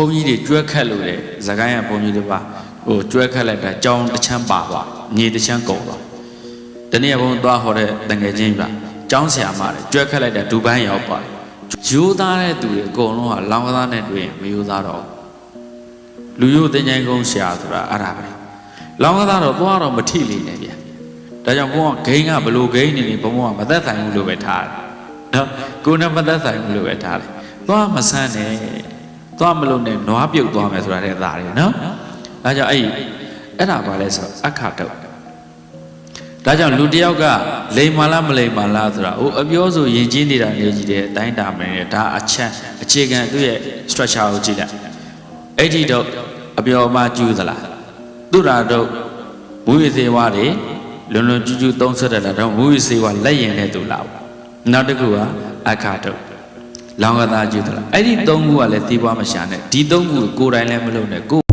ုံကြီးတွေကျွဲခက်လို့လေဇကိုင်းကဘုံကြီးတွေပါဟိုကျွဲခက်လိုက်တာကြောင်းတစ်ချမ်းပါသွားမြေတစ်ချမ်းကုန်သွားတနေ့ဘုံသွားဟောတဲ့တငယ်ချင်းပါကျောင်းဆရာမတွေကျွဲခက်လိုက်တာဒူပန်းရောက်ပါရိုးသားတဲ့သူတွေအကုန်လုံးကလောင်းကစားနဲ့တွေ့ရင်မရိုးသားတော့လူရိုးတင်ချိုင်းကုန်းဆရာဆိုတာအဲ့ဒါပဲလောင်းကစားတော့သွားတော့မထိလိမ့်နဲ့ဗျဒါကြောင့်ဘုံကဂိမ်းကဘလို့ဂိမ်းနေနေဘုံကမသက်ဆိုင်ဘူးလို့ပဲထားတယ်နော်ကိုယ်နဲ့မသက်ဆိုင်ဘူးလို့ပဲထားတယ်သွားမဆန်းနဲ့သွားမလို့နဲ့နွားပြုတ်သွားမယ်ဆိုတာတဲ့သားတွေနော်ဒါကြောင့်အဲ့ဒါပါလဲဆိုအခါတော့ဒါကြောင့်လူတယောက်ကလိမ်မာလားမလိမ်မာလားဆိုတာဟိုအပြောဆိုယဉ်ကျေးနေတာနေကြည့်တဲ့အတိုင်းတာမယ်နဲ့ဒါအချက်အခြေခံသူ့ရဲ့ structure ကိုကြည့်လိုက်အဲ့ဒီတော့အပြောမှကျူးသလားသူရာတော့မူရသေးဝါတွေလွန်လွန်ကျူးကျူးသုံးဆက်တဲ့တော့မူရသေးဝါလက်ရင်နဲ့သူလာဘူးနောက်တစ်ခုကအခါတော့လောင်ကသားကျူးသလားအဲ့ဒီသုံးခုကလည်းသိပွားမရှာနဲ့ဒီသုံးခုကိုယ်တိုင်လည်းမလုပ်နဲ့ကို